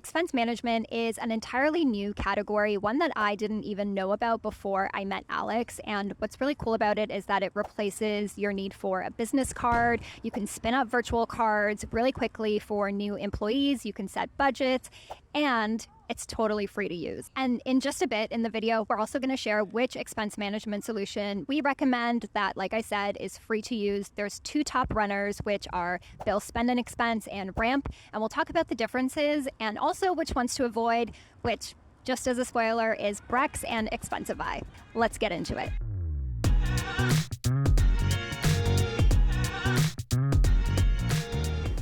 Expense management is an entirely new category, one that I didn't even know about before I met Alex. And what's really cool about it is that it replaces your need for a business card. You can spin up virtual cards really quickly for new employees. You can set budgets, and it's totally free to use. And in just a bit in the video, we're also going to share which expense management solution we recommend that, like I said, is free to use. There's two top runners, which are Bill, Spend and Expense and Ramp. And we'll talk about the differences and also which ones to avoid, which, just as a spoiler, is Brex and Expensify. Let's get into it.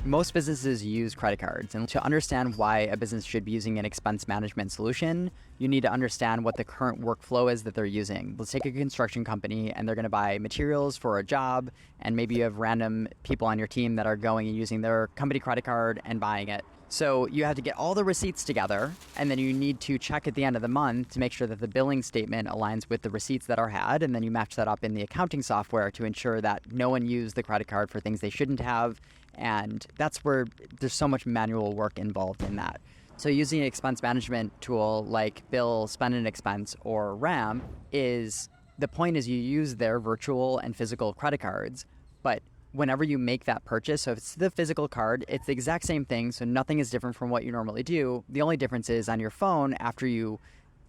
Most businesses use credit cards, and to understand why a business should be using an expense management solution, you need to understand what the current workflow is that they're using. Let's take a construction company and they're going to buy materials for a job, and maybe you have random people on your team that are going and using their company credit card and buying it. So you have to get all the receipts together, and then you need to check at the end of the month to make sure that the billing statement aligns with the receipts that are had, and then you match that up in the accounting software to ensure that no one used the credit card for things they shouldn't have. And that's where there's so much manual work involved in that. So using an expense management tool like Bill, Spend and Expense, or Ramp the point is you use their virtual and physical credit cards, but whenever you make that purchase, so if it's the physical card, it's the exact same thing, so nothing is different from what you normally do. The only difference is on your phone, after you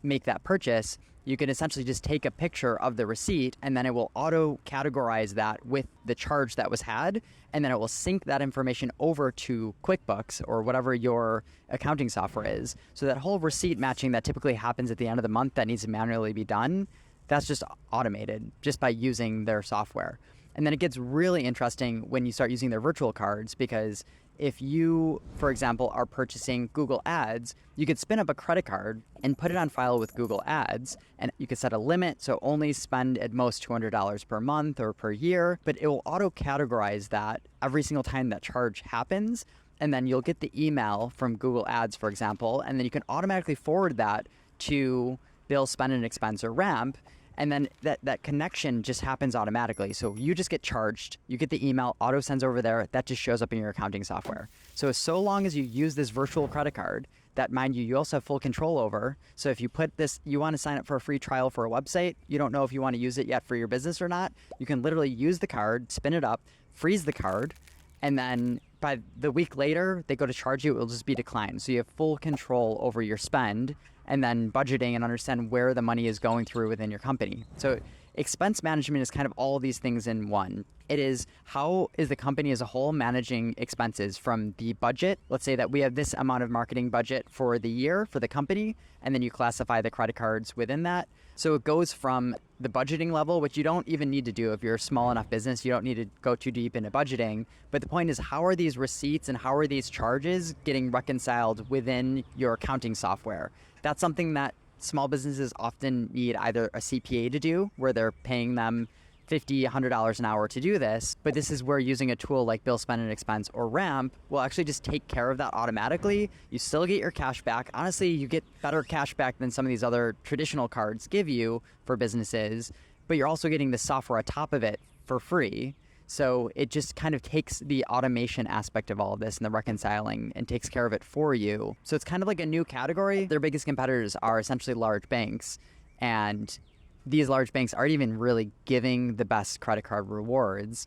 make that purchase, you can essentially just take a picture of the receipt, and then it will auto-categorize that with the charge that was had, and then it will sync that information over to QuickBooks or whatever your accounting software is. So that whole receipt matching that typically happens at the end of the month that needs to manually be done, that's just automated just by using their software. And then it gets really interesting when you start using their virtual cards, because if you, for example, are purchasing Google Ads, you could spin up a credit card and put it on file with Google Ads, and you could set a limit, so only spend at most $200 per month or per year, but it will auto-categorize that every single time that charge happens, and then you'll get the email from Google Ads, for example, and then you can automatically forward that to Bill, Spend and Expense, or Ramp, and then that connection just happens automatically. So you just get charged, you get the email, auto sends over there, that just shows up in your accounting software. So long as you use this virtual credit card, that, mind you also have full control over. So if you put this, you want to sign up for a free trial for a website, you don't know if you want to use it yet for your business or not, you can literally use the card, spin it up, freeze the card, and then by the week later, they go to charge you, it will just be declined. So you have full control over your spend, and then budgeting and understand where the money is going through within your company. So expense management is kind of all of these things in one. It is, how is the company as a whole managing expenses from the budget? Let's say that we have this amount of marketing budget for the year for the company, and then you classify the credit cards within that. So it goes from the budgeting level, which you don't even need to do if you're a small enough business. You don't need to go too deep into budgeting. But the point is, how are these receipts and how are these charges getting reconciled within your accounting software? That's something that small businesses often need either a CPA to do, where they're paying them $50, $100 an hour to do this. But this is where using a tool like Bill, Spend and Expense, or Ramp will actually just take care of that automatically. You still get your cash back. Honestly, you get better cash back than some of these other traditional cards give you for businesses, but you're also getting the software on top of it for free. So it just kind of takes the automation aspect of all of this and the reconciling and takes care of it for you. So it's kind of like a new category. Their biggest competitors are essentially large banks, and these large banks aren't even really giving the best credit card rewards.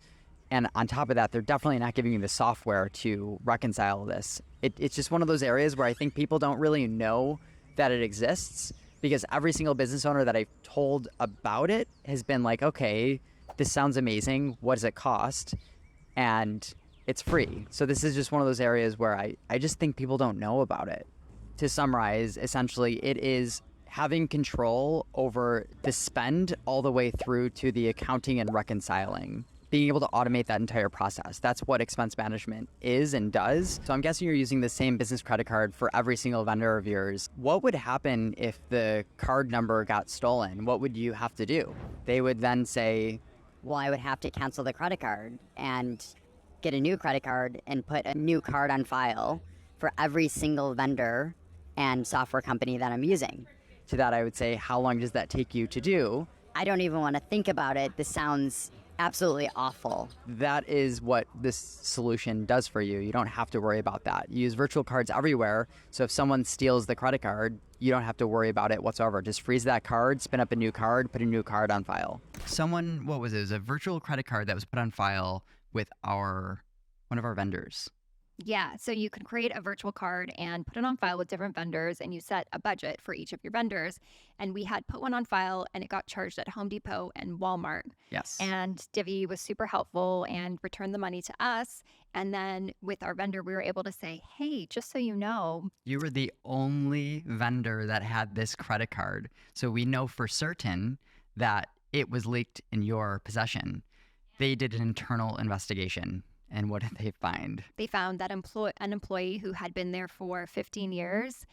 And on top of that, they're definitely not giving you the software to reconcile this. It's just one of those areas where I think people don't really know that it exists, because every single business owner that I've told about it has been like, okay, this sounds amazing, what does it cost? And it's free. So this is just one of those areas where I just think people don't know about it. To summarize, essentially, it is having control over the spend all the way through to the accounting and reconciling. Being able to automate that entire process. That's what expense management is and does. So I'm guessing you're using the same business credit card for every single vendor of yours. What would happen if the card number got stolen? What would you have to do? They would then say, well, I would have to cancel the credit card and get a new credit card and put a new card on file for every single vendor and software company that I'm using. To that, I would say, how long does that take you to do? I don't even want to think about it. This sounds absolutely awful. That is what this solution does for you. You don't have to worry about that. You use virtual cards everywhere. So if someone steals the credit card, you don't have to worry about it whatsoever. Just freeze that card, spin up a new card, put a new card on file. What was it? It was a virtual credit card that was put on file with one of our vendors. Yeah, so you can create a virtual card and put it on file with different vendors, and you set a budget for each of your vendors. And we had put one on file, and it got charged at Home Depot and Walmart. Yes. And Divvy was super helpful and returned the money to us. And then with our vendor, we were able to say, hey, just so you know, You were the only vendor that had this credit card. So we know for certain that it was leaked in your possession. They did an internal investigation. And what did they find? they found that an employee who had been there for 15 years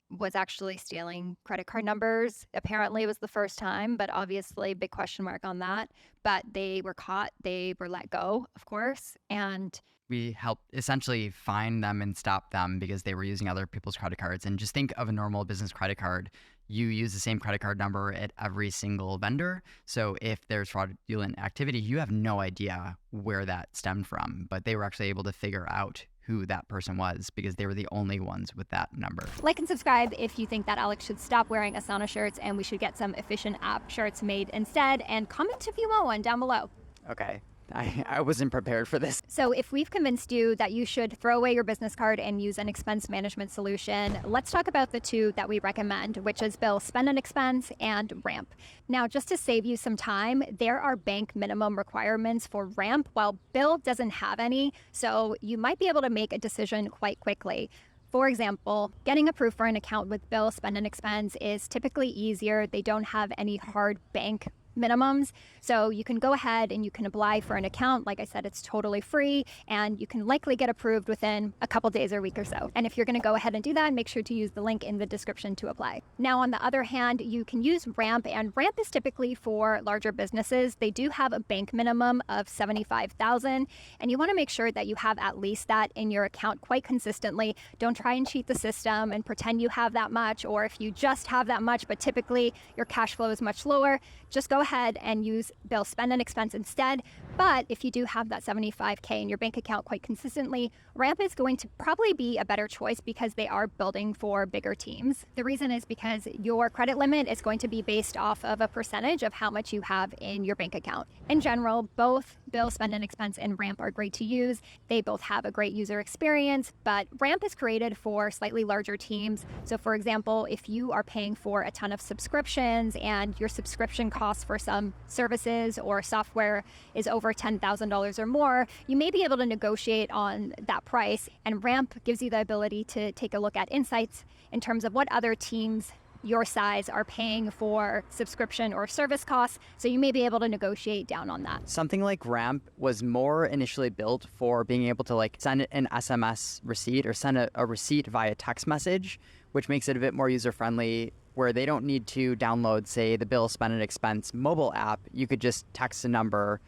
was actually stealing credit card numbers. Apparently it was the first time, but obviously big question mark on that. But they were caught, they were let go, of course. And We helped essentially find them and stop them because they were using other people's credit cards. And just think of a normal business credit card. You use the same credit card number at every single vendor. So if there's fraudulent activity, you have no idea where that stemmed from. But they were actually able to figure out who that person was because they were the only ones with that number. like and subscribe if you think that Alex should stop wearing Asana shirts and we should get some efficient app shirts made instead. And comment if you want one down below. Okay. I wasn't prepared for this. So if we've convinced you that you should throw away your business card and use an expense management solution, let's talk about the two that we recommend, which is Bill Spend and Expense and Ramp. Now, just to save you some time, there are bank minimum requirements for Ramp, while Bill doesn't have any, so you might be able to make a decision quite quickly. For example, getting approved for an account with Bill Spend and Expense is typically easier. They don't have any hard bank minimums. So you can go ahead and you can apply for an account. Like I said, it's totally free and you can likely get approved within a couple days or week or so. And if you're going to go ahead and do that, make sure to use the link in the description to apply. Now, on the other hand, you can use Ramp, and Ramp is typically for larger businesses. They do have a bank minimum of $75,000, and you want to make sure that you have at least that in your account quite consistently. Don't try and cheat the system and pretend you have that much, or if you just have that much, but typically your cash flow is much lower, just go ahead and use Bill Spend and Expense instead. But if you do have that $75K in your bank account quite consistently, Ramp is going to probably be a better choice because they are building for bigger teams. The reason is because your credit limit is going to be based off of a percentage of how much you have in your bank account. In general, both Bill Spend and Expense and Ramp are great to use. They both have a great user experience, but Ramp is created for slightly larger teams. So for example, if you are paying for a ton of subscriptions and your subscription costs for some services or software is over $10,000 or more, you may be able to negotiate on that price. And Ramp gives you the ability to take a look at insights in terms of what other teams your size are paying for subscription or service costs. So you may be able to negotiate down on that. Something like Ramp was more initially built for being able to send an SMS receipt or send a receipt via text message, which makes it a bit more user-friendly, where they don't need to download, say, the Bill Spend and Expense mobile app. You could just text a number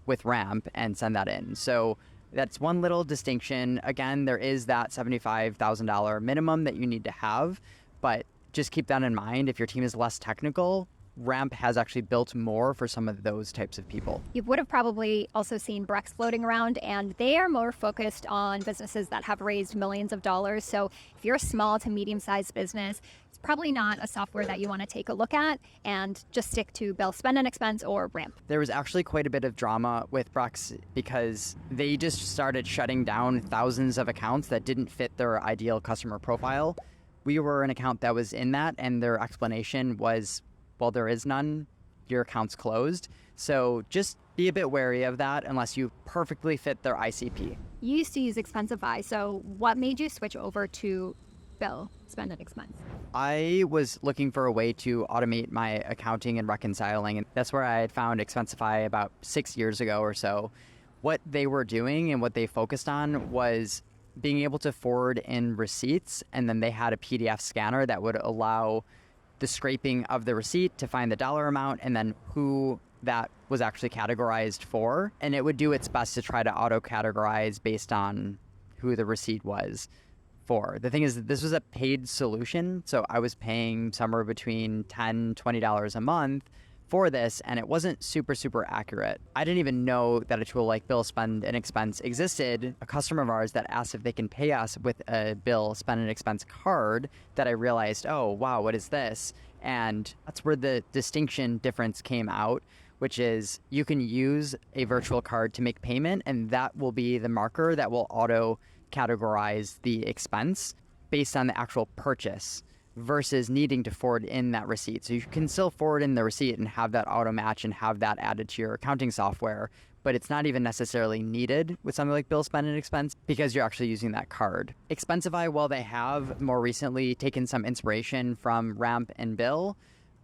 with Ramp and send that in. So that's one little distinction. Again, there is that $75,000 minimum that you need to have, but just keep that in mind. If your team is less technical, Ramp has actually built more for some of those types of people. You would have probably also seen Brex floating around, and they are more focused on businesses that have raised millions of dollars. So if you're a small to medium-sized business, it's probably not a software that you want to take a look at, and just stick to Bill Spend and Expense or Ramp. There was actually quite a bit of drama with Brex because they just started shutting down thousands of accounts that didn't fit their ideal customer profile. We were an account that was in that, and their explanation was, well, there is none, your account's closed. So just be a bit wary of that unless you perfectly fit their ICP. You used to use Expensify, so what made you switch over to Bill Spend and Expense? I was looking for a way to automate my accounting and reconciling, and that's where I had found Expensify about 6 years ago or so. What they were doing and what they focused on was being able to forward in receipts, and then they had a PDF scanner that would allow the scraping of the receipt to find the dollar amount and then who that was actually categorized for. And it would do its best to try to auto-categorize based on who the receipt was for. The thing is that this was a paid solution, so I was paying somewhere between $10, $20 a month for this, and it wasn't super accurate. I didn't even know that a tool like Bill, Spend, and Expense existed. A customer of ours that asked if they can pay us with a Bill, Spend, and Expense card, that I realized, oh, wow, what is this? And that's where the difference came out, which is you can use a virtual card to make payment, and that will be the marker that will auto categorize the expense based on the actual purchase, versus needing to forward in that receipt. So you can still forward in the receipt and have that auto match and have that added to your accounting software, but it's not even necessarily needed with something like Bill, Spend, and Expense because you're actually using that card. Expensify, while they have more recently taken some inspiration from Ramp and Bill,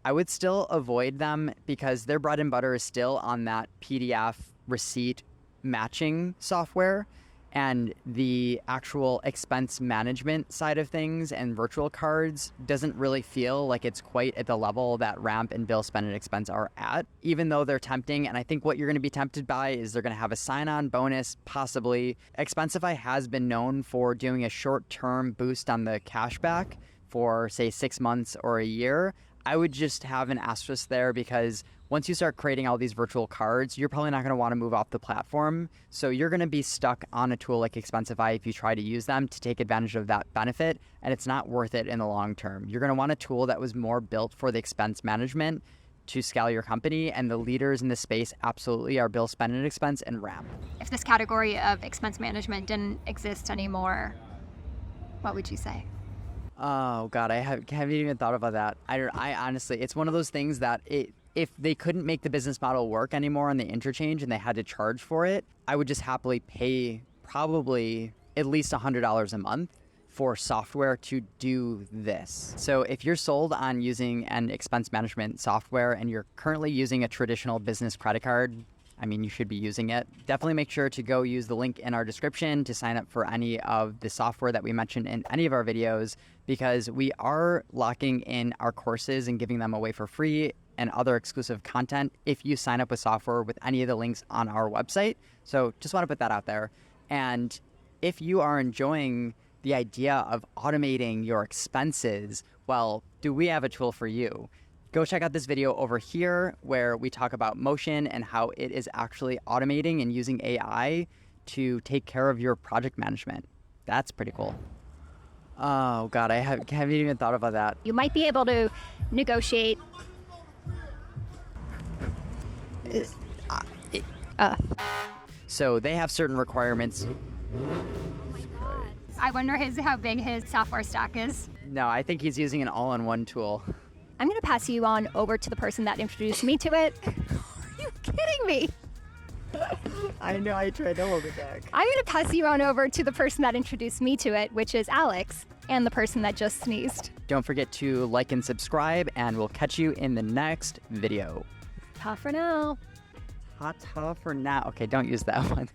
I would still avoid them because their bread and butter is still on that PDF receipt matching software, and the actual expense management side of things and virtual cards doesn't really feel like it's quite at the level that Ramp and Bill, Spend, and Expense are at, even though they're tempting. And I think what you're going to be tempted by is they're going to have a sign-on bonus, possibly. Expensify has been known for doing a short-term boost on the cashback for, say, 6 months or a year. I would just have an asterisk there because once you start creating all these virtual cards, you're probably not going to want to move off the platform. So you're going to be stuck on a tool like Expensify if you try to use them to take advantage of that benefit, and it's not worth it in the long term. You're going to want a tool that was more built for the expense management to scale your company, and the leaders in this space absolutely are Bill, Spend, and Expense, and Ramp. If this category of expense management didn't exist anymore, what would you say? Oh God, I haven't even thought about that. I honestly, it's one of those things that if they couldn't make the business model work anymore on the interchange and they had to charge for it, I would just happily pay probably at least $100 a month for software to do this. So if you're sold on using an expense management software and you're currently using a traditional business credit card, I mean, you should be using it. Definitely make sure to go use the link in our description to sign up for any of the software that we mentioned in any of our videos, because we are locking in our courses and giving them away for free and other exclusive content if you sign up with software with any of the links on our website. So just want to put that out there. And if you are enjoying the idea of automating your expenses, well, do we have a tool for you? Go check out this video over here where we talk about Motion and how it is actually automating and using AI to take care of your project management. That's pretty cool. Oh God, I haven't even thought about that. You might be able to negotiate. So they have certain requirements. I wonder how big his software stack is. No, I think he's using an all-in-one tool. I'm going to pass you on over to the person that introduced me to it. Are you kidding me? I know, I tried to hold it back. I'm going to pass you on over to the person that introduced me to it, which is Alex, and the person that just sneezed. Don't forget to like and subscribe, and we'll catch you in the next video. Ta for now. Ta-ta for now. Okay, don't use that one.